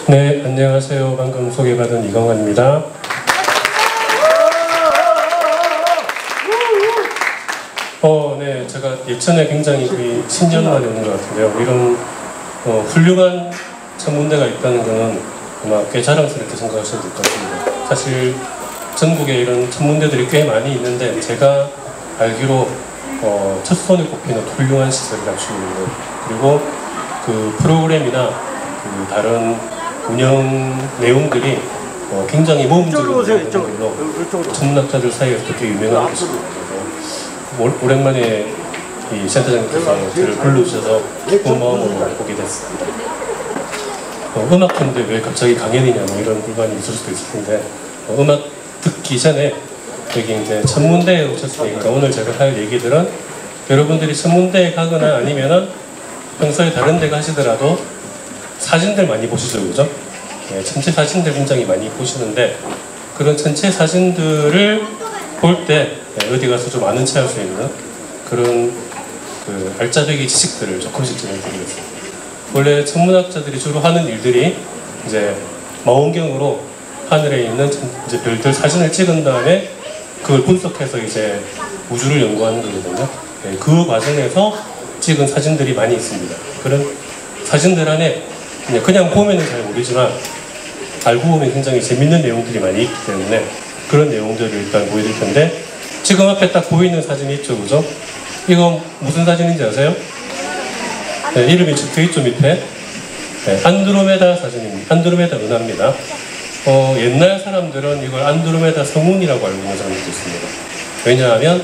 네, 안녕하세요. 방금 소개받은 이광환입니다. 네, 제가 예전에 굉장히 거의 10년 만에 오는 것 같은데요. 이런 훌륭한 천문대가 있다는 것은 아마 꽤 자랑스럽게 생각하셔도 될 것 같습니다. 사실 전국에 이런 천문대들이 꽤 많이 있는데 제가 알기로 첫 손에 꼽히는 훌륭한 시설을 갖추고 있는 것, 그리고 그 프로그램이나 그 다른 운영 내용들이 굉장히 모험적으로 천문학자들 사이에서도 꽤 유명한 것입니다. 그래서 오랜만에 이 센터장님께서 저를 불러주셔서 기쁜 마음으로 보게 됐습니다. 음악 듣는데 왜 갑자기 강연이냐 뭐 이런 불만이 있을 수도 있을 텐데 음악 듣기 전에 여기 이제 천문대에 오셨으니까 오늘 제가 할 얘기들은 여러분들이 천문대에 가거나 아니면은 평소에 다른 데 가시더라도 사진들 많이 보시죠, 그죠? 네, 전체 사진들 굉장히 많이 보시는데 그런 전체 사진들을 볼 때 어디 가서 좀 아는 체할 수 있는 그런 그 알짜배기 지식들을 조금씩 전해드리겠습니다. 원래 천문학자들이 주로 하는 일들이 이제 망원경으로 하늘에 있는 이제 별들 사진을 찍은 다음에 그걸 분석해서 이제 우주를 연구하는 거거든요. 네, 그 과정에서 찍은 사진들이 많이 있습니다. 그런 사진들 안에 그냥 보면은 잘 모르지만 알고 보면 굉장히 재밌는 내용들이 많이 있기 때문에 그런 내용들을 일단 보여드릴 텐데 지금 앞에 딱 보이는 사진이 있죠, 그죠? 이거 무슨 사진인지 아세요? 네, 이름이 적혀있죠, 밑에. 네, 안드로메다 사진입니다. 안드로메다 은하입니다. 옛날 사람들은 이걸 안드로메다 성운이라고 알고 있는 사람들도 있습니다. 왜냐하면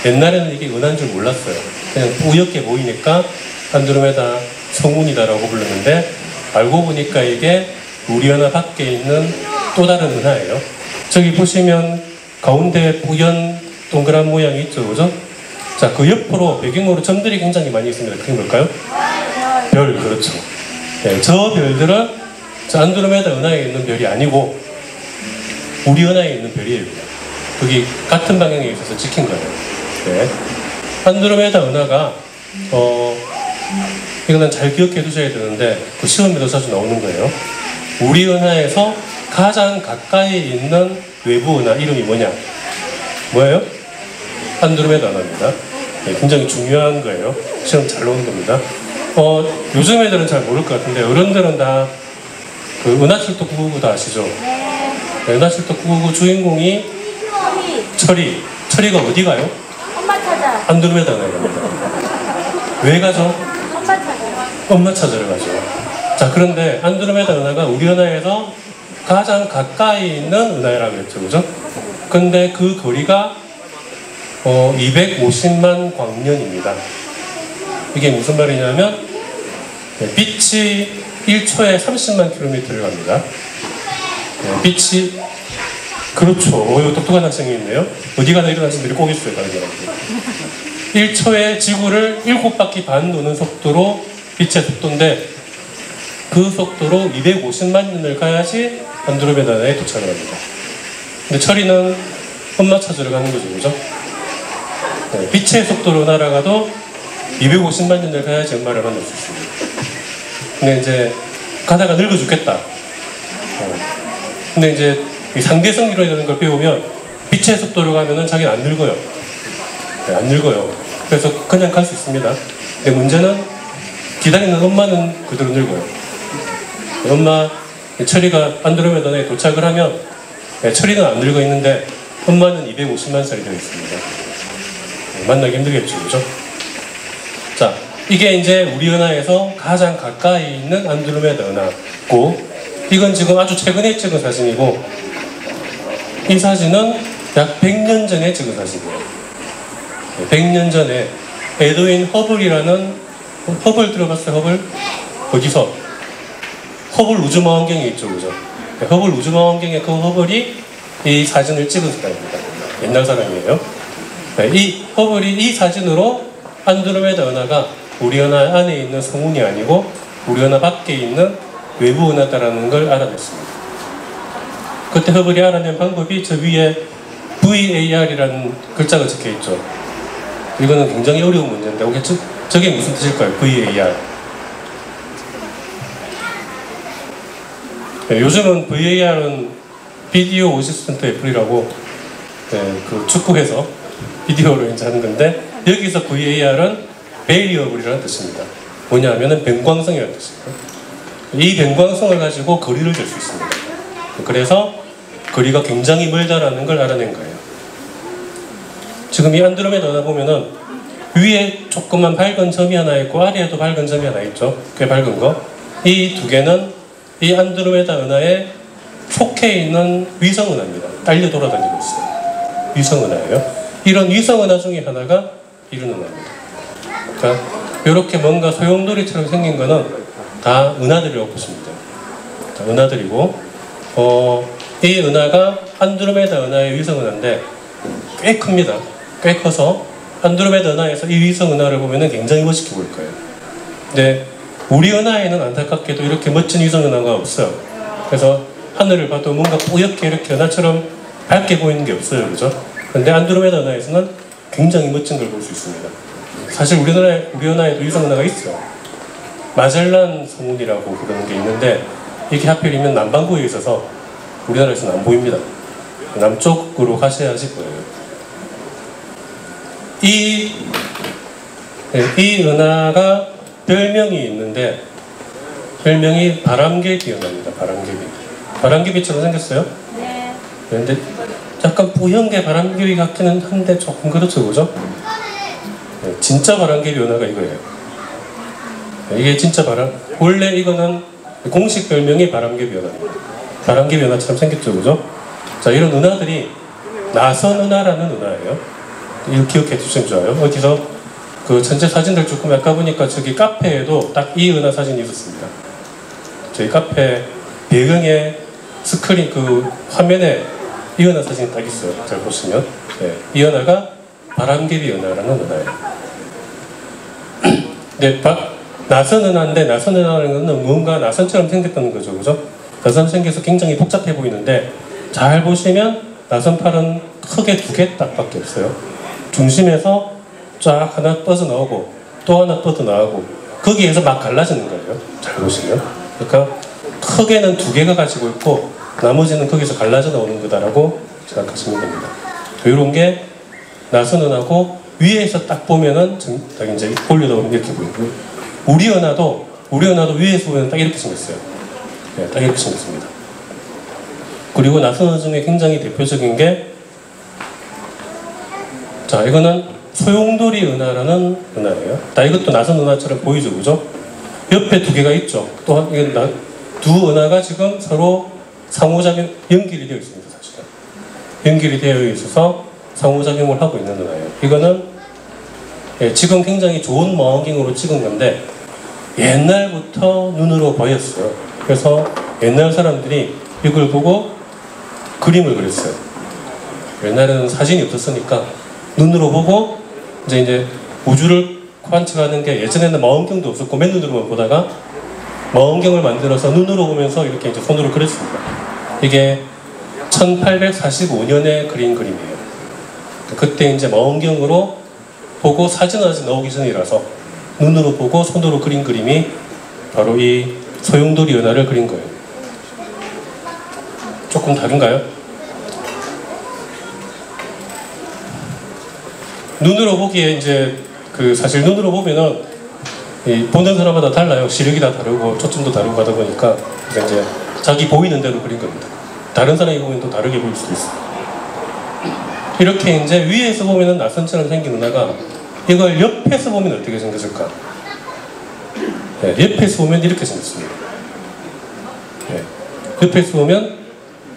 옛날에는 이게 은하인 줄 몰랐어요. 그냥 우엽게 보이니까 안드로메다 성운이다라고 불렀는데 알고 보니까 이게 우리 은하 밖에 있는 또 다른 은하예요. 저기 보시면 가운데 뿌연 동그란 모양이 있죠, 그죠? 자, 그 옆으로 배경으로 점들이 굉장히 많이 있습니다. 그게 뭘까요? 별, 그렇죠. 네, 저 별들은 저 안드로메다 은하에 있는 별이 아니고 우리 은하에 있는 별이에요. 거기 같은 방향에 있어서 찍힌 거예요. 네. 안드로메다 은하가 이거는 잘 기억해 두셔야 되는데 그 시험에도 자주 나오는 거예요. 우리 은하에서 가장 가까이 있는 외부 은하 이름이 뭐냐? 뭐예요? 안드로메다 은하입니다. 네, 굉장히 중요한 거예요. 시험 잘 나오는 겁니다. 요즘 애들은 잘 모를 것 같은데 어른들은 다 그 은하철도 999 다 아시죠? 네. 은하철도 999 주인공이 철이가 어디 가요? 엄마 찾아. 안드로메다 은하에 갑니다. 왜 가죠? 엄마 찾아. 엄마 찾으러 가죠. 자, 그런데 안드로메다 은하가 우리 은하에서 가장 가까이 있는 은하라고 했죠, 그죠? 근데 그 거리가 250만 광년입니다. 이게 무슨 말이냐면 빛이 1초에 30만 킬로미터를 갑니다. 빛이 그렇죠. 이거 똑똑한 학생이 있네요. 어디 가나 이런 학생들이 꼭 있어요, 다른 사람들. 1초에 지구를 7바퀴 반 도는 속도로 빛의 속도인데 그 속도로 250만 년을 가야지 안드로메다에 도착을 합니다. 근데 철이는 엄마 찾으러 가는 거죠, 그죠? 네, 빛의 속도로 날아가도 250만 년을 가야지 엄마를 만날 수 있습니다. 근데 이제 가다가 늙어 죽겠다. 근데 이제 이 상대성 이론이라는 걸 배우면 빛의 속도로 가면은 자기는 안 늙어요. 네, 안 늙어요. 그래서 그냥 갈 수 있습니다. 근데 문제는 기다리는 엄마는 그대로 늙어요. 엄마 철이가 안드로메다에 도착을 하면 철이는 안 늙어 있는데 엄마는 250만 살이 되어 있습니다. 만나기 힘들겠죠, 그죠? 자, 이게 이제 우리 은하에서 가장 가까이 있는 안드로메다 은하고 이건 지금 아주 최근에 찍은 사진이고 이 사진은 약 100년 전에 찍은 사진이에요. 100년 전에 에드윈 허블이라는 허블 들어봤어요? 허블? 어디서? 허블 우주망원경이 있죠, 그죠? 허블 우주망원경의 그 허블이 이 사진을 찍은 사람입니다. 옛날 사람이에요. 이 허블이 이 사진으로 안드로메다 은하가 우리 은하 안에 있는 성운이 아니고 우리 은하 밖에 있는 외부 은하다라는 걸 알아냈습니다. 그때 허블이 알아낸 방법이 저 위에 VAR이라는 글자가 적혀 있죠. 이거는 굉장히 어려운 문제인데 혹시 저게 무슨 뜻일까요? VAR. 네, 요즘은 VAR은 비디오 어시스턴트 애플이라고 그 축구에서 비디오로 이제 하는 건데 여기서 VAR은 베리어블이라는 뜻입니다. 뭐냐면은 변광성이라는 뜻입니다. 이 변광성을 가지고 거리를 잴 수 있습니다. 그래서 거리가 굉장히 멀다라는 걸 알아낸 거예요. 지금 이 안드로메다 은하 보면은 위에 조그만 밝은 점이 하나 있고 아래에도 밝은 점이 하나 있죠. 꽤 밝은 거. 이 두 개는 이 안드로메다 은하에 속해 있는 위성 은하입니다. 달려 돌아다니고 있어요. 위성 은하예요. 이런 위성 은하 중에 하나가 이런 은하입니다. 그러니까 이렇게 뭔가 소용돌이처럼 생긴 거는 다 은하들이라고 보시면 돼요. 다 은하들이고 이 은하가 안드로메다 은하의 위성 은하인데 꽤 큽니다. 꽤 커서 안드로메다 은하에서 이 위성 은하를 보면 굉장히 멋있게 보일 거예요. 근데 우리 은하에는 안타깝게도 이렇게 멋진 위성 은하가 없어요. 그래서 하늘을 봐도 뭔가 뿌옇게 이렇게 은하처럼 밝게 보이는 게 없어요. 그죠? 근데 안드로메다 은하에서는 굉장히 멋진 걸 볼 수 있습니다. 사실 우리 은하에도 위성 은하가 있어요. 마젤란 성운이라고 그러는 게 있는데 이게 하필이면 남반구에 있어서 우리나라에서는 안 보입니다. 남쪽으로 가셔야지 보여요. 이 은하가 별명이 있는데 별명이 바람개비 은하입니다. 바람개비. 바람개비처럼 생겼어요? 네. 그런데 약간 뿌연 게 바람개비 같기는 한데 조금 그렇죠, 그죠? 네, 진짜 바람개비 은하가 이거예요. 네, 이게 진짜 원래 이거는 공식 별명이 바람개비 은하입니다. 바람개비 은하처럼 생겼죠, 그죠? 자, 이런 은하들이 나선 은하라는 은하예요. 이거 기억해 주시면 좋아요. 어디서 그 전체 사진들 조금 아까 보니까 저기 카페에도 딱 이 은하 사진이 있었습니다. 저희 카페 배경에 스크린 그 화면에 이 은하 사진이 딱 있어요. 잘 보시면. 네, 이 은하가 바람개비 은하라는 은하예요. 네, 나선 은하인데 나선 은하라는 건 뭔가 나선처럼 생겼다는 거죠. 그죠? 나선 생겨서 굉장히 복잡해 보이는데 잘 보시면 나선팔은 크게 두 개 딱밖에 없어요. 중심에서 쫙 하나 뻗어나오고 또 하나 뻗어나오고 거기에서 막 갈라지는 거예요. 잘 보시면. 그러니까 크게는 두 개가 가지고 있고 나머지는 거기서 갈라져 나오는 거다라고 생각하시면 됩니다. 이런 게 나선은하고 위에서 딱 보면은 딱 이제 올려다보면 이렇게 보이고 우리 은하도 위에서 보면 딱 이렇게 생겼어요. 네, 딱 이렇게 생겼습니다. 그리고 나선은 중에 굉장히 대표적인 게 자, 이거는 소용돌이 은하라는 은하예요. 이것도 나선 은하처럼 보이죠, 그죠? 옆에 두 개가 있죠. 또한 이건 두 은하가 지금 서로 상호작용 연결이 되어 있습니다, 사실은. 연결이 되어 있어서 상호작용을 하고 있는 은하예요. 이거는 지금 굉장히 좋은 망원경으로 찍은 건데 옛날부터 눈으로 보였어요. 그래서 옛날 사람들이 이걸 보고 그림을 그렸어요. 옛날에는 사진이 없었으니까 눈으로 보고 이제 우주를 관측하는 게 예전에는 망원경도 없었고 맨눈으로만 보다가 망원경을 만들어서 눈으로 보면서 이렇게 이제 손으로 그렸습니다. 이게 1845년에 그린 그림이에요. 그때 이제 망원경으로 보고 사진은 아직 나오기 전이라서 눈으로 보고 손으로 그린 그림이 바로 이 소용돌이 은하를 그린 거예요. 조금 다른가요? 눈으로 보기에 이제 사실 눈으로 보면은 보는 사람마다 달라요. 시력이 다 다르고 초점도 다르고 하다 보니까 이제 자기 보이는 대로 그린 겁니다. 다른 사람이 보면 또 다르게 보일 수도 있어요. 이렇게 이제 위에서 보면은 나선처럼 생긴 은하가 이걸 옆에서 보면 어떻게 생겼을까? 네, 옆에서 보면 이렇게 생겼습니다. 네, 옆에서 보면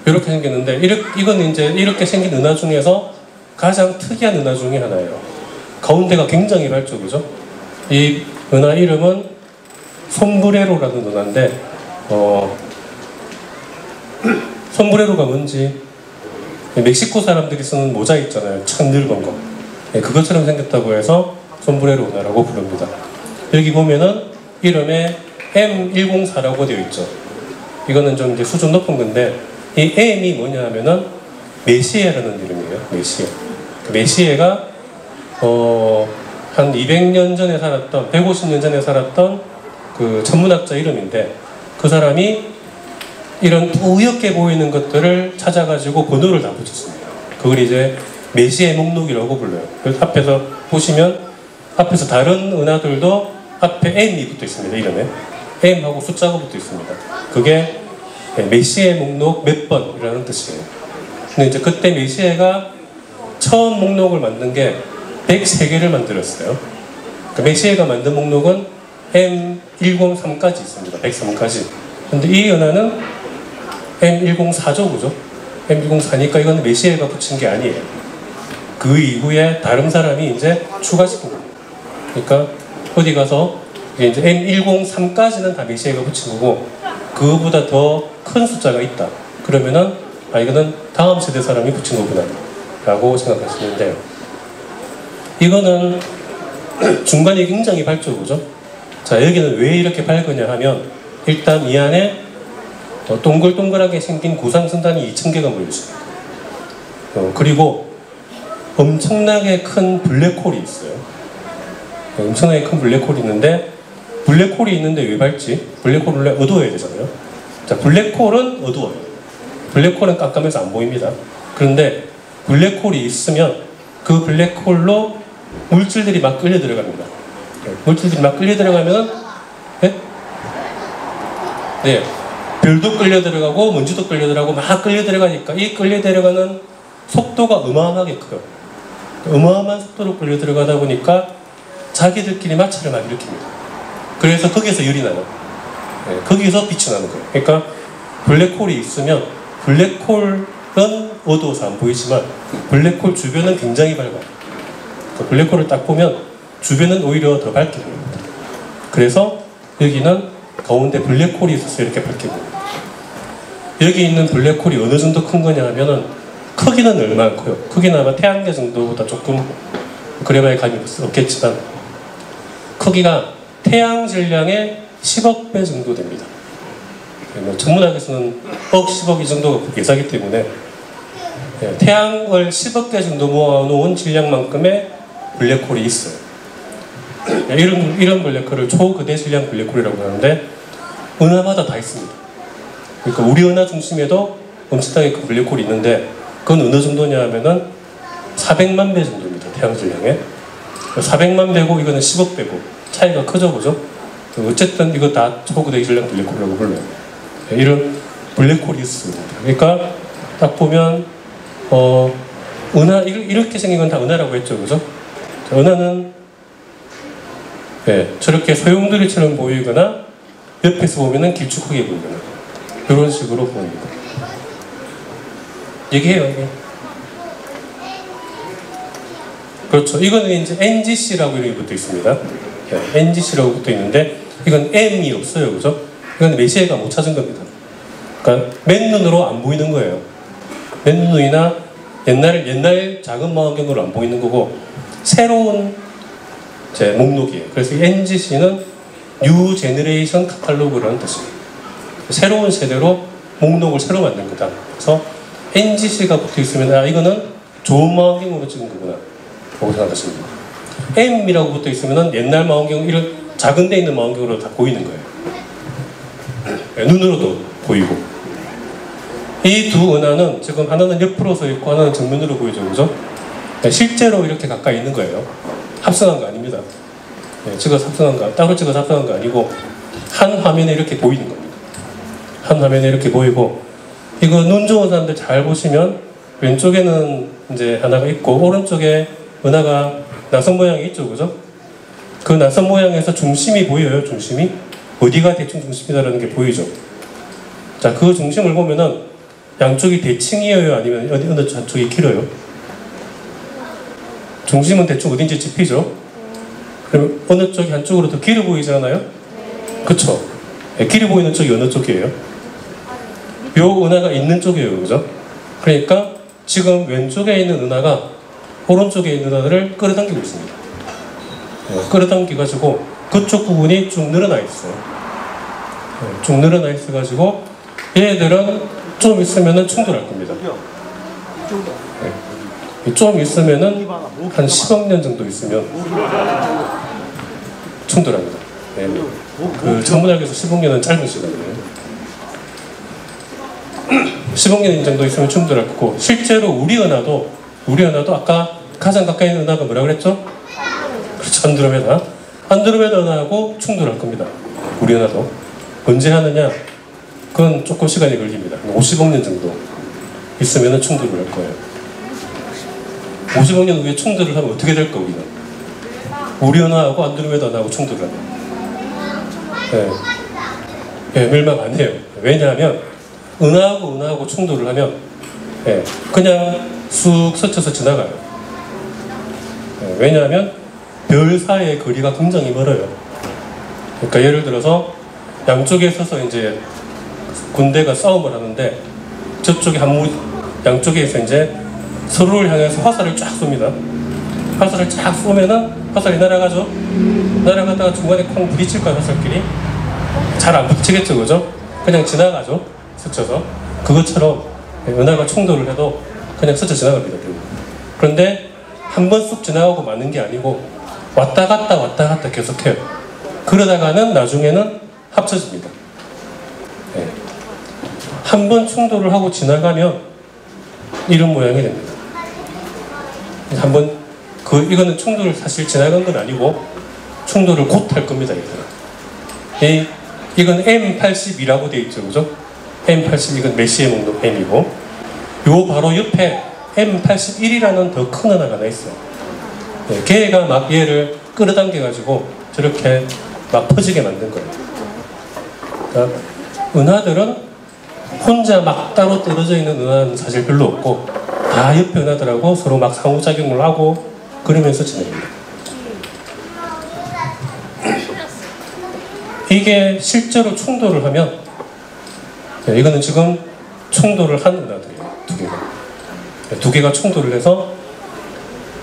이렇게 생겼는데 이건 이제 이렇게 생긴 은하 중에서 가장 특이한 은하 중에 하나예요. 가운데가 굉장히 밝죠, 그죠? 이 은하 이름은 솜브레로라는 은하인데 솜브레로가 뭔지 멕시코 사람들이 쓰는 모자 있잖아요. 참 늙은 거. 네, 그것처럼 생겼다고 해서 솜브레로 은하라고 부릅니다. 여기 보면은 이름에 M104라고 되어 있죠. 이거는 좀 이제 수준 높은 건데 이 M이 뭐냐 하면은 메시에라는 이름이에요. 메시에. 메시에가 한 200년 전에 살았던 150년 전에 살았던 그 천문학자 이름인데 그 사람이 이런 뿌옇게 보이는 것들을 찾아가지고 번호를 다 붙였습니다. 그걸 이제 메시의 목록이라고 불러요. 그래서 앞에서 보시면 앞에서 다른 은하들도 앞에 M이 붙어 있습니다. 이름에 M하고 숫자가 붙어 있습니다. 그게 메시의 목록 몇 번이라는 뜻이에요. 근데 이제 그때 메시에가 처음 목록을 만든 게 103개를 만들었어요. 그 메시에가 만든 목록은 M103까지 있습니다. 103까지. 근데 이 은하는 M104죠, 그죠? M104니까 이건 메시에가 붙인 게 아니에요. 그 이후에 다른 사람이 이제 추가시킨 겁니다. 그러니까 어디 가서 이제 M103까지는 다 메시에가 붙인 거고, 그거보다 더 큰 숫자가 있다. 그러면은 이거는 다음 세대 사람이 붙인 거구나 라고 생각하시면 돼요. 이거는 중간이 굉장히 밝죠, 그죠? 자, 여기는 왜 이렇게 밝으냐 하면 일단 이 안에 동글동글하게 생긴 구상선단이 2000개가 모여 있습니다. 그리고 엄청나게 큰 블랙홀이 있어요. 엄청나게 큰 블랙홀이 있는데, 블랙홀이 있는데 왜 밝지? 블랙홀을 원래 어두워야 되잖아요. 자, 블랙홀은 어두워요. 블랙홀은 깜깜해서 안 보입니다. 그런데 블랙홀이 있으면 그 블랙홀로 물질들이 막 끌려 들어갑니다. 물질들이 막 끌려 들어가면 네, 별도 끌려 들어가고 먼지도 끌려 들어가고 막 끌려 들어가니까 이 끌려 들어가는 속도가 어마어마하게 커요. 어마어마한 속도로 끌려 들어가다 보니까 자기들끼리 마찰을 막 일으킵니다. 그래서 거기서 열이 나요. 네, 거기서 빛이 나는 거예요. 그러니까 블랙홀이 있으면 블랙홀은 어두워서 안 보이지만 블랙홀 주변은 굉장히 밝아요. 그 블랙홀을 딱 보면 주변은 오히려 더 밝게 보입니다. 그래서 여기는 가운데 블랙홀이 있어서 이렇게 밝게 보입니다. 여기 있는 블랙홀이 어느 정도 큰 거냐 하면은 크기는 얼마나 커요? 크기는 아마 태양계 정도보다 조금 그래봐야 감이 없겠지만 크기가 태양 질량의 10억 배 정도 됩니다. 천문학에서는 억, 10억 이 정도가 예사기 때문에 태양을 10억 개 정도 모아놓은 질량만큼의 블랙홀이 있어요. 이런 블랙홀을 초거대 질량 블랙홀이라고 하는데 은하마다 다 있습니다. 그러니까 우리 은하 중심에도 엄청나게 큰 블랙홀이 있는데 그건 어느 정도냐 하면은 400만 배 정도입니다. 태양 질량에 400만 배고 이거는 10억 배고 차이가 크죠, 그죠? 어쨌든 이거 다 초거대 질량 블랙홀이라고 불러요. 이런 블랙홀이 있습니다. 그러니까 딱 보면 은하 이렇게 생긴 건 다 은하라고 했죠, 그죠? 자, 은하는 저렇게 소용돌이처럼 보이거나 옆에서 보면은 길쭉하게 보이거나 이런 식으로 보입니다. 얘기해요, 이게. 그렇죠. 이거는 이제 NGC라고 이름이 붙어 있습니다. NGC라고 붙어 있는데 이건 M이 없어요, 그죠? 이건 메시에가 못 찾은 겁니다. 그러니까 맨눈으로 안 보이는 거예요. 맨눈이나 옛날 작은 망원경으로 안 보이는 거고 새로운 제 목록이에요. 그래서 NGC는 New Generation Catalog라는 뜻입니다. 새로운 세대로 목록을 새로 만든 거다. 그래서 NGC가 붙어 있으면 이거는 좋은 망원경으로 찍은 거구나 라고 생각하시면 됩니다. M이라고 붙어 있으면 옛날 망원경, 이런 작은 데 있는 망원경으로 다 보이는 거예요. 눈으로도 보이고. 이 두 은하는 지금 하나는 옆으로 서 있고 하나는 정면으로 보이죠, 그죠? 실제로 이렇게 가까이 있는 거예요. 합성한 거 아닙니다. 찍어서 합성한 거, 따로 찍어서 합성한 거 아니고 한 화면에 이렇게 보이는 겁니다. 한 화면에 이렇게 보이고, 이거 눈 좋은 사람들 잘 보시면 왼쪽에는 이제 하나가 있고 오른쪽에 은하가 나선 모양이 있죠, 그죠? 그 나선 모양에서 중심이 보여요. 중심이 어디가 대충 중심이다라는 게 보이죠. 자, 그 중심을 보면은 양쪽이 대칭이에요, 아니면 어느 한쪽이 길어요? 중심은 대충 어딘지 짚이죠. 그럼 어느 쪽이 한쪽으로 더 길어 보이지 않아요? 그쵸? 길어 보이는 쪽이 어느 쪽이에요? 요 은하가 있는 쪽이에요, 그죠? 그러니까 지금 왼쪽에 있는 은하가 오른쪽에 있는 은하를 끌어당기고 있습니다. 끌어당겨가지고 그쪽 부분이 쭉 늘어나 있어요. 쭉 늘어나 있어가지고 얘들은 좀 있으면은 충돌할 겁니다. 좀 있으면은 한 10억 년 정도 있으면 충돌합니다. 그 천문학에서 10억 년은 짧은 시간이에요. 15년 정도 있으면 충돌할 거고, 실제로 우리 은하도 아까 가장 가까이 있는 은하가 뭐라 그랬죠? 그렇죠, 안드로메다. 안드로메다 은하하고 충돌할 겁니다. 우리 은하도. 언제 하느냐? 그건 조금 시간이 걸립니다. 50억 년 정도 있으면 충돌을 할 거예요. 50억 년 후에 충돌을 하면 어떻게 될까, 우리는? 우리 은하하고 안드로메다 은하하고 충돌을 하면. 네, 멸망 안 해요. 왜냐하면 은하하고 충돌을 하면 그냥 쑥 스쳐서 지나가요. 왜냐하면 별 사이의 거리가 굉장히 멀어요. 그러니까 예를 들어서 양쪽에 서서 이제 군대가 싸움을 하는데 저쪽에 양쪽에서 이제 서로를 향해서 화살을 쫙 쏩니다. 화살을 쫙 쏘면은 화살이 날아가죠. 날아가다가 중간에 콩 부딪힐 거야, 화살끼리. 잘 안 부딪히겠죠, 그죠? 그냥 지나가죠, 스쳐서. 그것처럼 은하가 충돌을 해도 그냥 스쳐 지나갑니다. 그런데 한 번 쑥 지나가고 마는 게 아니고 왔다 갔다 계속해요. 그러다가는 나중에는 합쳐집니다. 한 번 충돌을 하고 지나가면 이런 모양이 됩니다. 이거는 충돌을 사실 지나간 건 아니고 충돌을 곧 할 겁니다. 이건 M82라고 되어 있죠, 그죠? M80 이건 메시의 목록 M이고, 요 바로 옆에 M81이라는 더 큰 은하가 하나 있어요. 걔가 막 얘를 끌어당겨 가지고 저렇게 막 퍼지게 만든 거예요. 그러니까 은하들은 혼자 막 따로 떨어져 있는 은하는 사실 별로 없고 다 옆에 은하들하고 서로 막 상호작용을 하고 그러면서 지냅니다. 이게 실제로 충돌을 하면 이거는 지금 충돌을 한 은하들이에요. 두 개가 충돌을 해서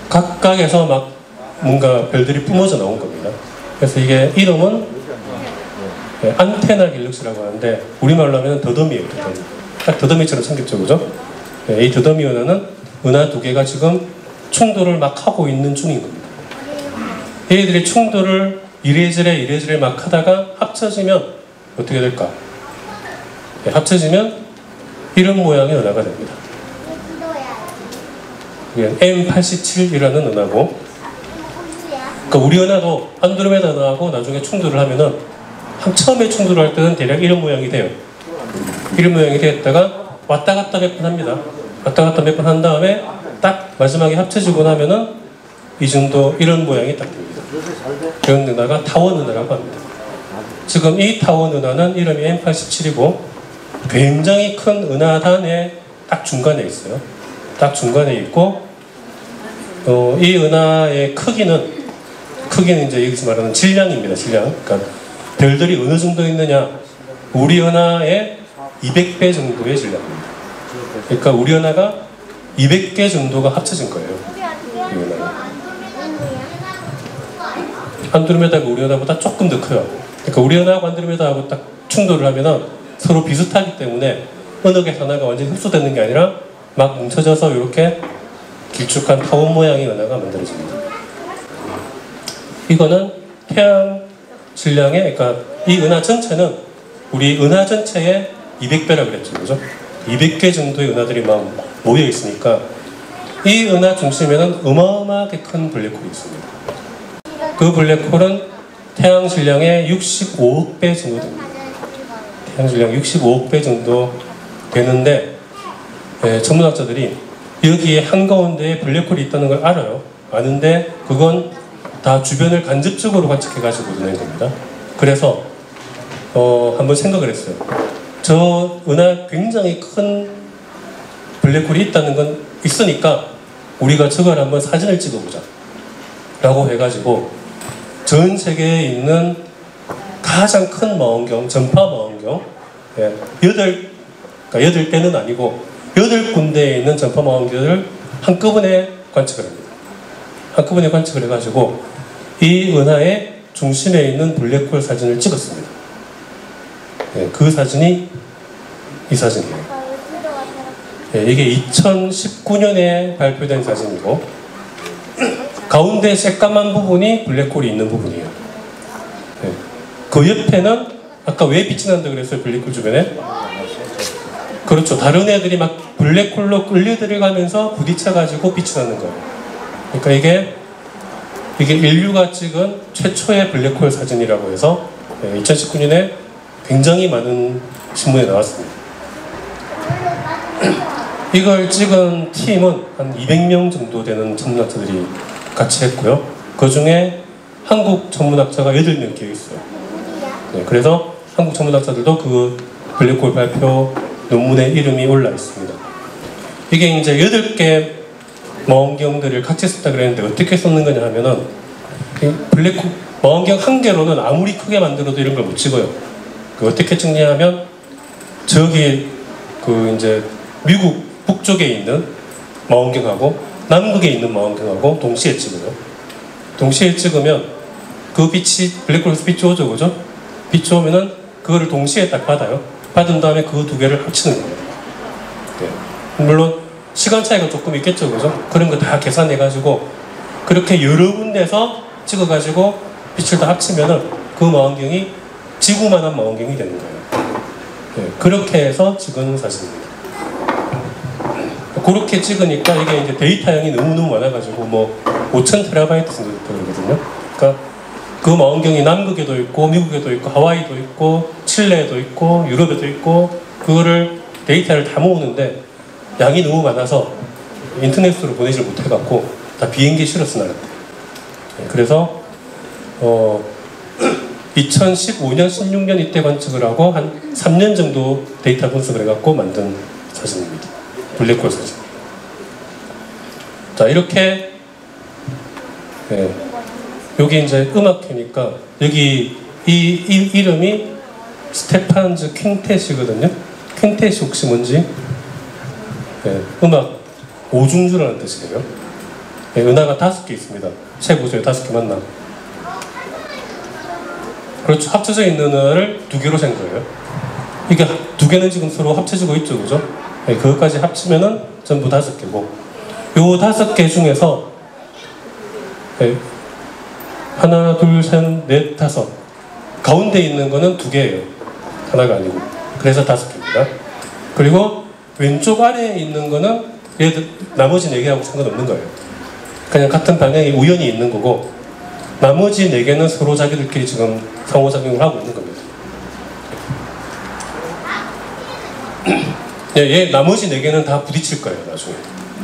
각각에서 막 뭔가 별들이 뿜어져 나온 겁니다. 그래서 이게 이름은 안테나 갤럭시라고 하는데 우리말로 하면 더더미예요. 딱 더더미처럼 생겼죠, 그죠? 이 더더미 은하는 은하 두 개가 지금 충돌을 막 하고 있는 중인 겁니다. 얘들이 충돌을 이래저래 막 하다가 합쳐지면 어떻게 될까? 합쳐지면 이런 모양의 은하가 됩니다. M87이라는 은하고, 그러니까 우리 은하도 안드로메다 은하하고 나중에 충돌을 하면은 처음에 충돌을 할 때는 대략 이런 모양이 돼요. 이런 모양이 되었다가 왔다 갔다 몇 번 합니다. 왔다 갔다 몇 번 한 다음에 딱 마지막에 합쳐지고 나면은 이 정도 이런 모양이 딱 됩니다. 이런 은하가 타원 은하라고 합니다. 지금 이 타원 은하는 이름이 M87이고 굉장히 큰 은하단의 딱 중간에 있어요. 딱 중간에 있고 이 은하의 크기는 이제 여기서 말하는 질량입니다. 질량. 그러니까 별들이 어느 정도 있느냐, 우리 은하의 200배 정도의 질량입니다. 그러니까 우리 은하가 200개 정도가 합쳐진 거예요. 이 은하가. 안드로메다가 우리 은하보다 조금 더 커요. 그러니까 우리 은하하고 안드로메다하고 딱 충돌을 하면은 서로 비슷하기 때문에 어느 게 하나가 완전히 흡수되는 게 아니라 막 뭉쳐져서 이렇게 길쭉한 타원 모양의 은하가 만들어집니다. 이거는 태양 질량의, 그러니까 이 은하 전체는 우리 은하 전체의 200배라고 그랬죠, 그죠? 200개 정도의 은하들이 막 모여 있으니까 이 은하 중심에는 어마어마하게 큰 블랙홀이 있습니다. 그 블랙홀은 태양 질량의 65억 배 정도 됩니다. 태양 질량 65억 배 정도 되는데 천문학자들이 여기에 한가운데에 블랙홀이 있다는 걸 알아요. 아는데 그건 다 주변을 간접적으로 관측해가지고 낸 겁니다. 그래서 한번 생각을 했어요. 저 은하 굉장히 큰 블랙홀이 있다는 건 있으니까 우리가 저걸 한번 사진을 찍어보자 라고 해가지고 전 세계에 있는 가장 큰 망원경, 전파 망원경 8대는 아니고 8군데에 있는 전파 망원경을 한꺼번에 관측을 합니다. 한꺼번에 관측을 해가지고 이 은하의 중심에 있는 블랙홀 사진을 찍었습니다. 그 사진이 이 사진이에요. 이게 2019년에 발표된 사진이고 가운데 새까만 부분이 블랙홀이 있는 부분이에요. 그 옆에는 아까 왜 빛이 난다 그랬어요? 블랙홀 주변에? 그렇죠. 다른 애들이 막 블랙홀로 끌려 들어가면서 부딪혀가지고 빛이 나는 거예요. 그러니까 이게 인류가 찍은 최초의 블랙홀 사진이라고 해서 2019년에 굉장히 많은 신문에 나왔습니다. 이걸 찍은 팀은 한 200명 정도 되는 천문학자들이 같이 했고요. 그 중에 한국 천문학자가 8명 끼어 있어요. 네, 그래서 한국 천문학자들도 그 블랙홀 발표 논문에 이름이 올라 있습니다. 이게 이제 8개 망원경들을 같이 썼다 그랬는데 어떻게 썼는 거냐 하면은 블랙홀 망원경 한 개로는 아무리 크게 만들어도 이런 걸 못 찍어요. 어떻게 찍냐 하면 저기 이제 미국 북쪽에 있는 망원경하고 남극에 있는 망원경하고 동시에 찍어요. 동시에 찍으면 그 빛이 블랙홀에서 빛이 오죠, 그죠? 빛이 오면은 그거를 동시에 딱 받아요. 받은 다음에 그 두 개를 합치는 거예요. 네. 물론 시간 차이가 조금 있겠죠, 그죠? 그런 거 다 계산해가지고 그렇게 여러 군데서 찍어가지고 빛을 다 합치면은 그 망원경이 지구만한 망원경이 되는 거예요. 네. 그렇게 해서 찍은 사진입니다. 그렇게 찍으니까 이게 이제 데이터량이 너무너무 많아가지고 뭐 5,000TB 정도 되거든요. 그러니까 그 망원경이 남극에도 있고 미국에도 있고 하와이도 있고 칠레에도 있고 유럽에도 있고 그거를 데이터를 다 모으는데 양이 너무 많아서 인터넷으로 보내질 못해갖고 다 비행기에 실어서 날았대요. 그래서 2015년, 16년 이때 관측을 하고 한 3년 정도 데이터 분석을 해갖고 만든 사진입니다. 블랙홀 사진. 자, 이렇게 네. 여기 이제 음악회니까 여기 이 이름이 스테판즈 퀸텟이거든요. 퀸텟이 혹시 뭔지? 네, 음악 오중주라는 뜻이에요. 네, 은하가 5개 있습니다. 세 보세요. 5개 맞나? 그렇죠. 합쳐져 있는 은하를 2개로 센 거예요. 이게 2개는 지금 서로 합쳐지고 있죠, 그죠? 네, 그것까지 합치면은 전부 5개고, 요 5개 중에서 네, 하나, 둘, 셋, 넷, 5. 가운데 있는 거는 2개예요. 하나가 아니고. 그래서 5개입니다. 그리고 왼쪽 아래에 있는 거는 얘들 나머지 4개하고 상관없는 거예요. 그냥 같은 방향이 우연히 있는 거고, 나머지 4개는 서로 자기들끼리 지금 상호작용을 하고 있는 겁니다. 얘 나머지 4개는 다 부딪힐 거예요, 나중에.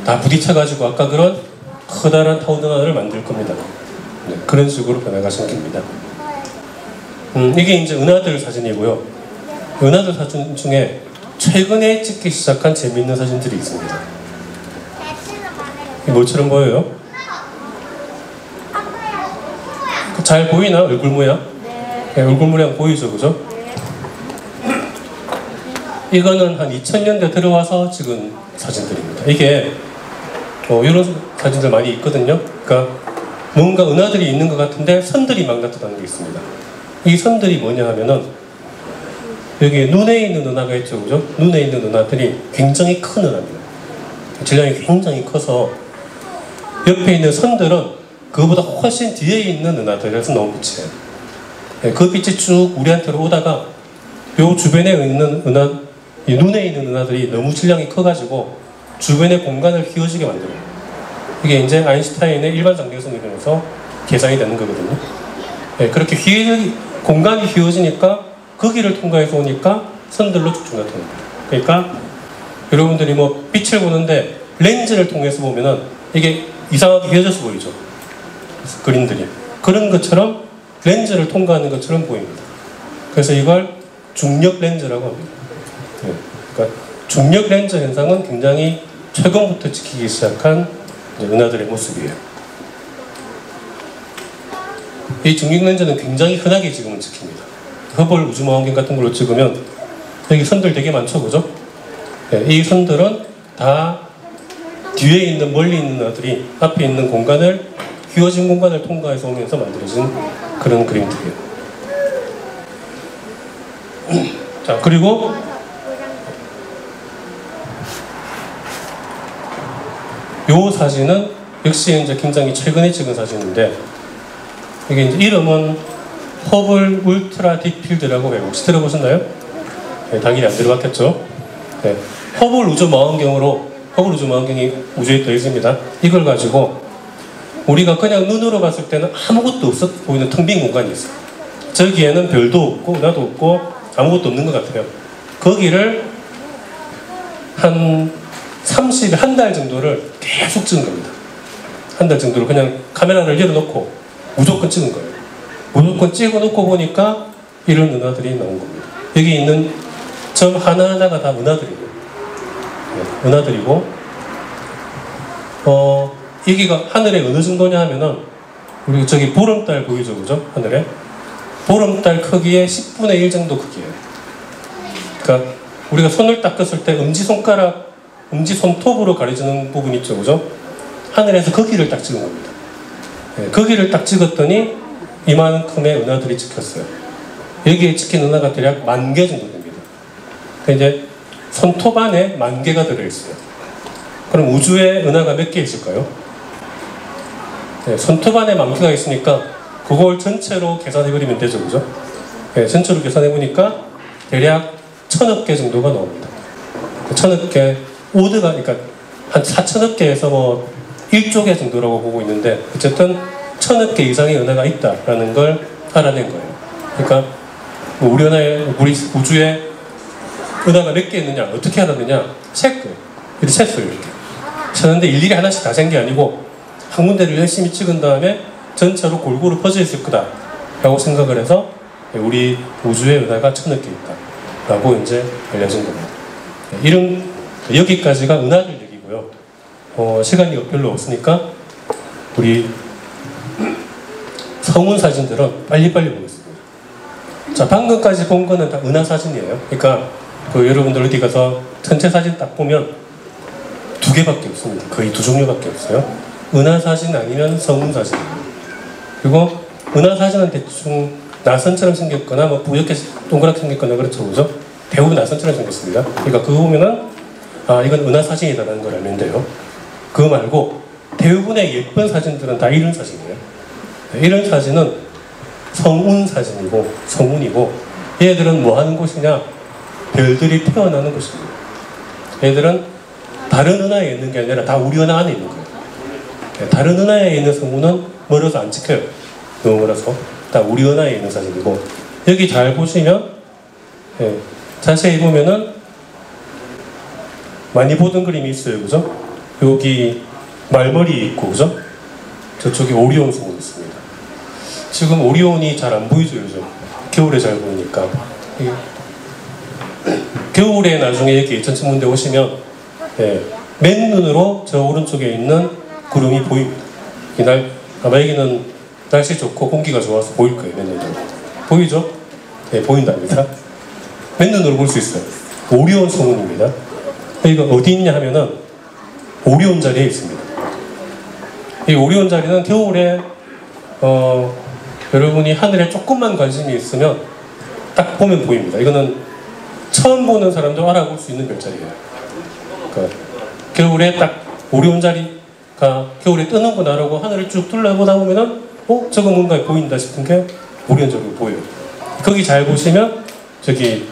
다 부딪혀가지고 아까 그런 커다란 타운은하를 만들 겁니다. 네, 그런 식으로 변화가 생깁니다. 이게 이제 은하들 사진이고요. 은하들 사진 중에 최근에 찍기 시작한 재미있는 사진들이 있습니다. 이게 뭐처럼 보여요? 잘 보이나? 얼굴 모양? 네, 얼굴 모양 보이죠, 그죠? 이거는 한 2000년대 들어와서 찍은 사진들입니다. 이게 이런 사진들 많이 있거든요. 그러니까 뭔가 은하들이 있는 것 같은데 선들이 막 나타나는 게 있습니다. 이 선들이 뭐냐 하면은 여기 눈에 있는 은하가 있죠, 그죠? 눈에 있는 은하들이 굉장히 큰 은하입니다. 질량이 굉장히 커서 옆에 있는 선들은 그거보다 훨씬 뒤에 있는 은하들에서 나온 빛이에요. 그 빛이 쭉 우리한테로 오다가 요 주변에 있는 은하, 이 눈에 있는 은하들이 너무 질량이 커가지고 주변의 공간을 휘어지게 만들어요. 이게 이제 아인슈타인의 일반 장대성 이론에서 계산이 되는 거거든요. 네, 그렇게 공간이 휘어지니까 거기를 통과해서 오니까 선들로 쭉쭉 나타납니다. 그러니까 여러분들이 뭐 빛을 보는데 렌즈를 통해서 보면은 이게 이상하게 휘어져서 보이죠. 그림들이. 그런 것처럼 렌즈를 통과하는 것처럼 보입니다. 그래서 이걸 중력 렌즈라고 합니다. 네, 그러니까 중력 렌즈 현상은 굉장히 최근부터 지키기 시작한 은하들의 모습이에요. 이 중력 렌즈는 굉장히 흔하게 지금은 찍힙니다. 허블 우주망원경 같은 걸로 찍으면 여기 선들 되게 많죠, 그죠? 네, 이 선들은 다 뒤에 있는 멀리 있는 은하들이 앞에 있는 공간을 휘어진 공간을 통과해서 오면서 만들어진 그런 그림들이에요. 자, 그리고 요 사진은 역시 이제 굉장히 최근에 찍은 사진인데 이게 이제 이름은 허블 울트라 딥필드라고 해요. 혹시 들어보셨나요? 네, 당연히 안 들어봤겠죠. 네. 허블 우주 망원경으로, 허블 우주 망원경이 우주에 떠 있습니다. 이걸 가지고 우리가 그냥 눈으로 봤을 때는 아무것도 없어 보이는 텅 빈 공간이 있어요. 저기에는 별도 없고 나도 없고 아무것도 없는 것 같아요. 거기를 한 30일, 한 달 정도를 계속 찍은 겁니다. 한 달 정도를 그냥 카메라를 열어놓고 무조건 찍은 거예요. 무조건 찍어놓고 보니까 이런 은하들이 나온 겁니다. 여기 있는 점 하나하나가 다 은하들이고, 네, 은하들이고, 여기가 하늘에 어느 정도냐 하면은, 우리 저기 보름달 보이죠, 그죠? 하늘에. 보름달 크기의 10분의 1 정도 크기예요. 그러니까 우리가 손을 닦았을 때 엄지손가락, 엄지손톱으로 가려지는 부분 있죠, 그죠? 하늘에서 거기를 딱 찍은 겁니다. 네, 거기를 딱 찍었더니 이만큼의 은하들이 찍혔어요. 여기에 찍힌 은하가 대략 10,000개 정도 됩니다. 그러니까 이제 손톱 안에 10,000개가 들어있어요. 그럼 우주에 은하가 몇 개 있을까요? 네, 손톱 안에 10,000개가 있으니까 그걸 전체로 계산해버리면 되죠, 그죠? 네, 전체로 계산해보니까 대략 1,000억 개 정도가 나옵니다. 1,000억 개, 오드가, 그러니까 한 4,000억 개에서 뭐 1조 개 정도라고 보고 있는데, 어쨌든 1,000억 개 이상의 은하가 있다라는 걸 알아낸 거예요. 그러니까 뭐 우리 우주에 은하가 몇 개 있느냐, 어떻게 알았느냐, 셌어요. 이렇게 셌어요, 이렇게. 쳤는데 일일이 하나씩 다 센 게 아니고 한 군데를 열심히 찍은 다음에 전체로 골고루 퍼져 있을 거다 라고 생각을 해서 우리 우주에 은하가 1,000억 개 있다 라고 이제 알려진 겁니다. 이런, 여기까지가 은하들 얘기고요. 시간이 별로 없으니까 우리 성운 사진들은 빨리빨리 보겠습니다. 자, 방금까지 본 거는 다 은하 사진이에요. 그러니까 여러분들 어디 가서 전체 사진 딱 보면 2개밖에 없습니다. 거의 2종류밖에 없어요. 은하 사진 아니면 성운 사진입니다. 그리고 은하 사진은 대충 나선처럼 생겼거나 뭐 뿌옇게 동그랗게 생겼거나 그렇죠, 그죠? 대부분 나선처럼 생겼습니다. 그러니까 그거 보면은 아, 이건 은하 사진이다라는 걸 알면 돼요. 그거 말고 대부분의 예쁜 사진들은 다 이런 사진이에요. 이런 사진은 성운 사진이고 성운이고, 얘들은 뭐 하는 곳이냐, 별들이 태어나는 곳입니다. 얘들은 다른 은하에 있는 게 아니라 다 우리 은하 안에 있는 거예요. 다른 은하에 있는 성운은 멀어서 안 찍혀요. 너무 멀어서. 다 우리 은하에 있는 사진이고, 여기 잘 보시면, 예, 자세히 보면은 많이 보던 그림이 있어요, 그죠? 여기 말머리 있고, 그죠? 저쪽에 오리온 성운 있습니다. 지금 오리온이 잘 안 보이죠, 요즘? 겨울에 잘 보이니까. 겨울에 나중에 이렇게 예천천문대 오시면, 예, 맨눈으로 저 오른쪽에 있는 구름이 보입니다. 이날 아마 여기는 날씨 좋고 공기가 좋아서 보일 거예요, 맨눈으로. 보이죠? 네, 보인답니다. 맨눈으로 볼 수 있어요. 오리온 성운입니다. 여기가 어디 있냐 하면은 오리온 자리에 있습니다. 이 오리온 자리는 겨울에 여러분이 하늘에 조금만 관심이 있으면 딱 보면 보입니다. 이거는 처음 보는 사람도 알아볼 수 있는 별자리예요. 그러니까 겨울에 딱 오리온 자리가 겨울에 뜨는구나라고 하늘을 쭉 둘러보다 보면은 저거 뭔가 보인다 싶은 게 오리온 자리로 보여요. 거기 잘 보시면 저기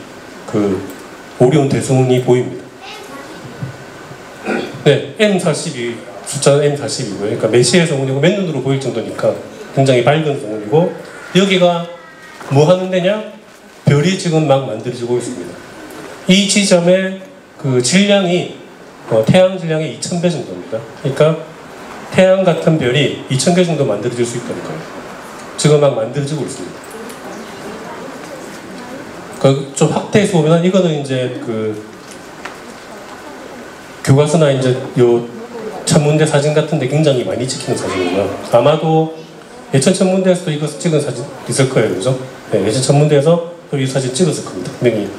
그 오리온 대성운이 보입니다. 네, M42 숫자는 M42고요. 그러니까 메시의 성운이고 맨눈으로 보일 정도니까 굉장히 밝은 성운이고, 여기가 뭐 하는 데냐? 별이 지금 막 만들어지고 있습니다. 이 지점의 그 질량이 태양 질량의 2,000배 정도입니다. 그러니까 태양 같은 별이 2,000개 정도 만들어질 수 있다는 거예요. 지금 막 만들어지고 있습니다. 좀 확대해서 보면 이거는 이제 그 교과서나 이제 요 천문대 사진 같은데 굉장히 많이 찍히는 사진이고요. 아마도 예천 천문대에서도 이거 찍은 사진 있을 거예요, 그죠? 네, 예천 천문대에서 이 사진 찍었을 겁니다. 분명히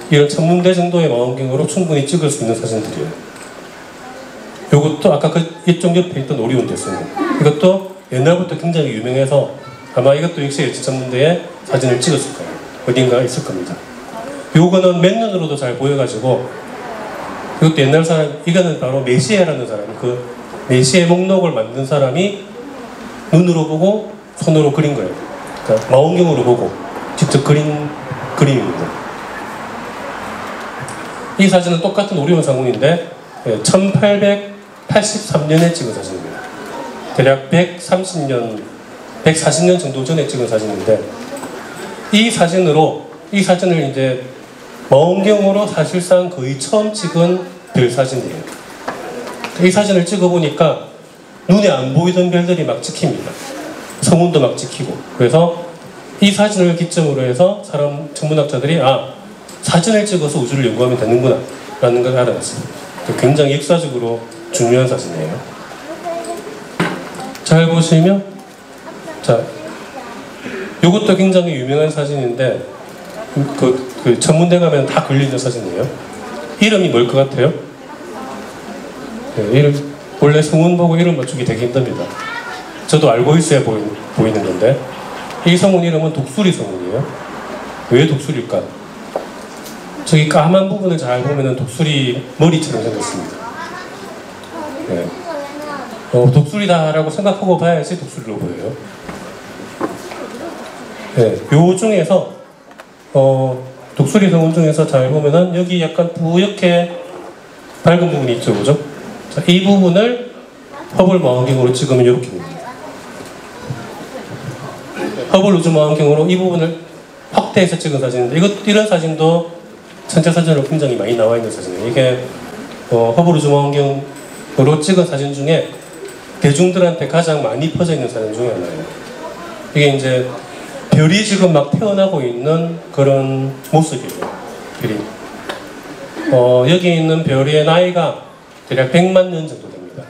이런 천문대 정도의 망원경으로 충분히 찍을 수 있는 사진들이에요. 요것도 아까 이쪽 옆에 있던 오리온 대성운, 이것도 옛날부터 굉장히 유명해서 아마 이것도 역시 예천 천문대에 사진을 찍었을 거예요. 어딘가 있을 겁니다. 요거는 맨눈으로도 잘 보여가지고, 이것도 옛날 사람, 이거는 바로 메시에라는 사람이, 그 메시에 목록을 만든 사람이 눈으로 보고 손으로 그린 거예요. 그러니까 망원경으로 보고 직접 그린 그림입니다. 이 사진은 똑같은 오리온 상문인데 1883년에 찍은 사진입니다. 대략 130년, 140년 정도 전에 찍은 사진인데 이 사진을 이제 망원경으로 사실상 거의 처음 찍은 별 사진이에요. 이 사진을 찍어보니까 눈에 안 보이던 별들이 막 찍힙니다. 성운도 막 찍히고. 그래서 이 사진을 기점으로 해서 천문학자들이 사진을 찍어서 우주를 연구하면 되는구나 라는 걸 알아냈습니다. 굉장히 역사적으로 중요한 사진이에요. 잘 보시면 이것도 굉장히 유명한 사진인데 그 천문대 가면 다 걸려있는 사진이에요. 이름이 뭘 것 같아요? 네, 원래 성운 보고 이름 맞추기 되게 힘듭니다. 저도 알고 있어야 보이는 건데 이 성운 이름은 독수리 성운이에요. 왜 독수리일까? 저기 까만 부분을 잘 보면 독수리 머리처럼 생겼습니다. 네. 독수리다라고 생각하고 봐야지 독수리로 보여요. 네, 요 중에서 독수리 성운 중에서 잘 보면은 여기 약간 뿌옇게 밝은 부분이 있죠, 그죠? 자, 이 부분을 허블 망원경으로 찍으면 이렇게 보입니다. 허블 우주 망원경으로 이 부분을 확대해서 찍은 사진인데 이런 사진도 천체 사진으로 굉장히 많이 나와 있는 사진이에요. 이게 허블 우주 망원경으로 찍은 사진 중에 대중들한테 가장 많이 퍼져 있는 사진 중에 하나예요. 이게 이제 별이 지금 막 태어나고 있는 그런 모습이에요. 별이. 여기 있는 별의 나이가 대략 100만 년 정도 됩니다.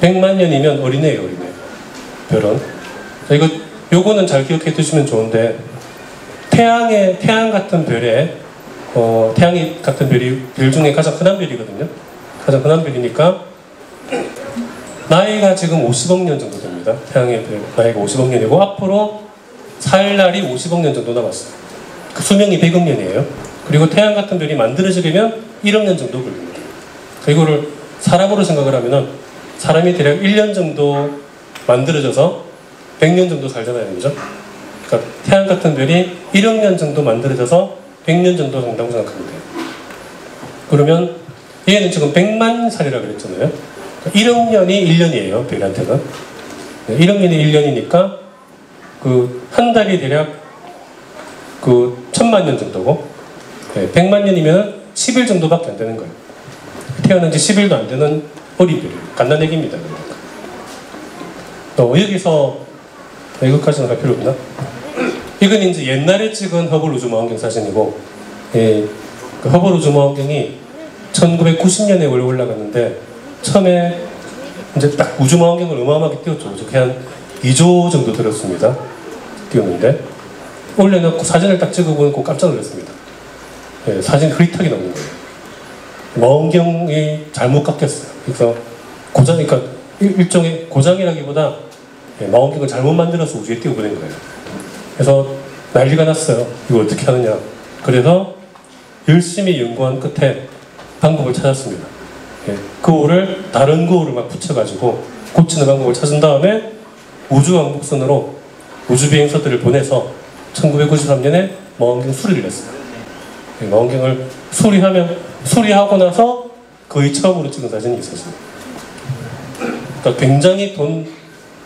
100만 년이면 어린애예요, 어린애. 별은. 자, 요거는 잘 기억해 두시면 좋은데 태양 같은 별에 태양이 같은 별 중에 가장 흔한 별이거든요. 가장 흔한 별이니까 나이가 지금 50억 년 정도 됩니다. 태양의 별 나이가 50억 년이고 앞으로 살 날이 50억 년 정도 남았어요. 그 수명이 100억 년이에요. 그리고 태양 같은 별이 만들어지려면 1억 년 정도 걸립니다. 이거를 사람으로 생각을 하면은 사람이 대략 1년 정도 만들어져서 100년 정도 살잖아요, 그죠? 그러니까 태양 같은 별이 1억 년 정도 만들어져서 100년 정도 산다고 생각하면 돼요. 그러면 얘는 지금 100만 살이라고 그랬잖아요. 1억 년이 1년이에요, 별한테는. 1억 년이 1년이니까 한 달이 대략 1000만 년 정도고 100만 년이면 10일 정도밖에 안 되는 거예요. 태어난 지 10일도 안 되는 어린 별이에요. 갓난 애기입니다. 여기서 이것까지는 할 필요 없나? 이건 이제 옛날에 찍은 허블 우주 망원경 사진이고 그 허블 우주 망원경이 1990년에 원래 올라갔는데 처음에 이제 딱 우주 망원경을 어마어마하게 띄웠죠. 그게 한 2조 정도 들었습니다. 띄웠는데 올려놓고 사진을 딱 찍어보고 깜짝 놀랐습니다. 사진 흐릿하게 나오는 거예요. 망원경이 잘못 깎였어요. 그래서 그러니까 일종의 고장이라기보다 망원경을 잘못 만들어서 우주에 띄워보낸 거예요. 그래서 난리가 났어요. 이거 어떻게 하느냐. 그래서 열심히 연구한 끝에 방법을 찾았습니다. 거울을 다른 거울을 막 붙여가지고 고치는 방법을 찾은 다음에 우주왕복선으로 우주비행선들을 보내서 1993년에 망원경 수리를 했어요. 망원경을 수리하고 나서 거의 처음으로 찍은 사진이 이 사진이에요. 그러니까 굉장히 돈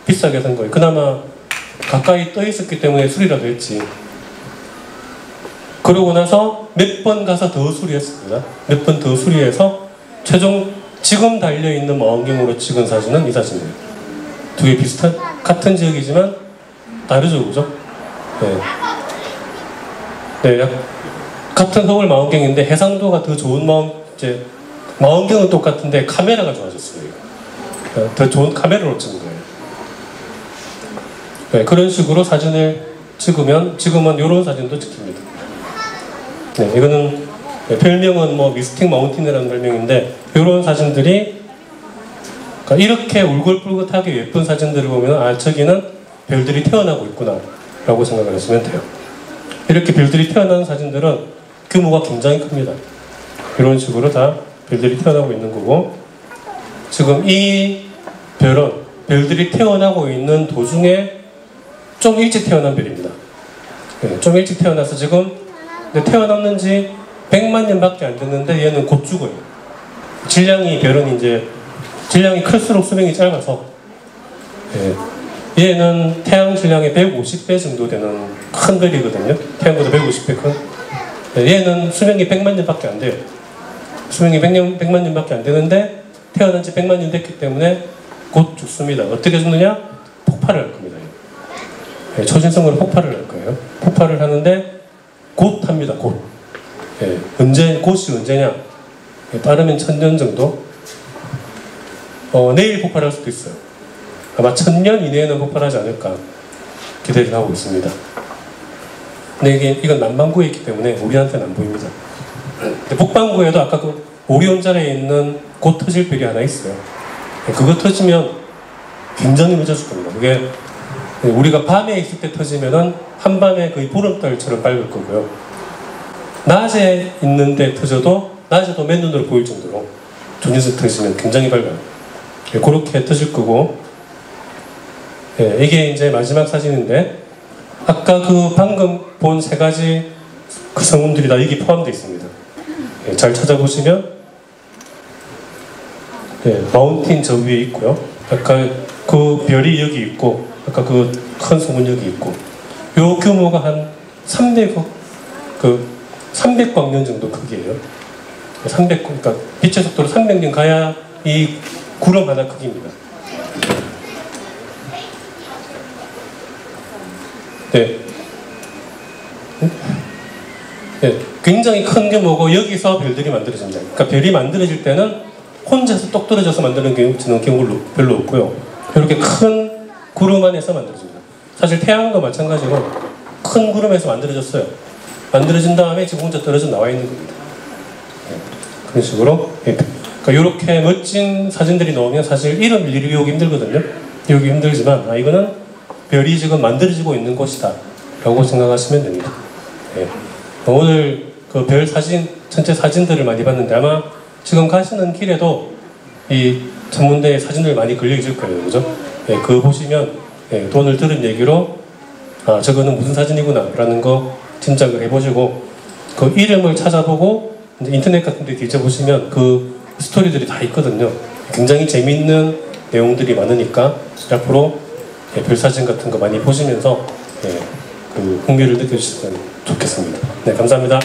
비싸게 산 거예요. 그나마 가까이 떠 있었기 때문에 수리라도 했지. 그러고 나서 몇 번 가서 더 수리했습니다. 몇 번 더 수리해서 최종 지금 달려있는 망원경으로 찍은 사진은 이 사진이에요. 두 개 비슷한 같은 지역이지만 다르죠, 그죠? 네, 같은 허블 망원경인데 해상도가 더 좋은 망원경은 똑같은데 카메라가 좋아졌어요. 더 좋은 카메라로 찍은 거예요. 네, 그런 식으로 사진을 찍으면 지금은 이런 사진도 찍힙니다. 네, 이거는 별명은 미스틱 마운틴이라는 별명인데 이런 사진들이 그러니까 이렇게 울긋불긋하게 예쁜 사진들을 보면 저기는 별들이 태어나고 있구나 라고 생각을 하시면 돼요. 이렇게 별들이 태어나는 사진들은 규모가 굉장히 큽니다. 이런 식으로 다 별들이 태어나고 있는 거고 지금 이 별은 별들이 태어나고 있는 도중에 좀 일찍 태어난 별입니다. 좀 일찍 태어나서 지금 태어났는지 100만 년밖에 안 됐는데 얘는 곧 죽어요. 별은 이제 질량이 클수록 수명이 짧아서, 얘는 태양 질량의 150배 정도 되는 큰 별이거든요. 태양보다 150배 큰. 얘는 수명이 100만 년밖에 안 돼요. 수명이 100만 년밖에 안 되는데 태어난 지 100만 년 됐기 때문에 곧 죽습니다. 어떻게 죽느냐? 폭발을 할 겁니다. 초신성으로 폭발을 할 거예요. 폭발을 하는데 곧 합니다. 곧. 곧이 언제냐? 빠르면 1000년 정도. 내일 폭발할 수도 있어요. 아마 1000년 이내에는 폭발하지 않을까 기대를 하고 있습니다. 근데 이건 남반구에 있기 때문에 우리한테는 안 보입니다. 북반구에도 아까 그 오리온자리에 있는 곧 터질 별이 하나 있어요. 그거 터지면 굉장히 늦어질 겁니다. 그게 우리가 밤에 있을 때 터지면은 한밤에 거의 보름달처럼 밝을 거고요. 낮에 있는데 터져도 낮에도 맨눈으로 보일 정도로 조준선 터지면 굉장히 밝아요. 그렇게 터질 거고, 이게 이제 마지막 사진인데 아까 그 방금 본 3가지 그 성운들이 다 여기 포함되어 있습니다. 잘 찾아보시면 마운틴 저 위에 있고요. 아까 그 별이 여기 있고 아까 그 큰 성운 여기 있고, 요 규모가 한 300광년 정도 크기예요. 그러니까 빛의 속도로 300년 가야 이 구름 하나 크기입니다. 굉장히 큰 규모고 여기서 별들이 만들어집니다. 그러니까 별이 만들어질 때는 혼자서 똑 떨어져서 만드는 경우는 별로 없고요. 이렇게 큰 구름 안에서 만들어집니다. 사실 태양도 마찬가지로 큰 구름에서 만들어졌어요. 만들어진 다음에 지금 혼자 떨어져 나와 있는 겁니다. 그런 식으로. 그러니까 이렇게 멋진 사진들이 나오면 사실 이름 일일이 외우기 힘들거든요. 외우기 힘들지만 이거는 별이 지금 만들어지고 있는 곳이다 라고 생각하시면 됩니다. 오늘 그 별 사진, 전체 사진들을 많이 봤는데 아마 지금 가시는 길에도 이 전문대에 사진들 많이 걸려 있을 거예요. 그죠? 그거 보시면 돈을 들은 얘기로 저거는 무슨 사진이구나 라는 거 짐작을 해보시고, 그 이름을 찾아보고 인터넷 같은 데 뒤져보시면 그 스토리들이 다 있거든요. 굉장히 재밌는 내용들이 많으니까 앞으로 별 사진 같은 거 많이 보시면서 그 흥미를 느껴주시면 좋겠습니다. 네, 감사합니다.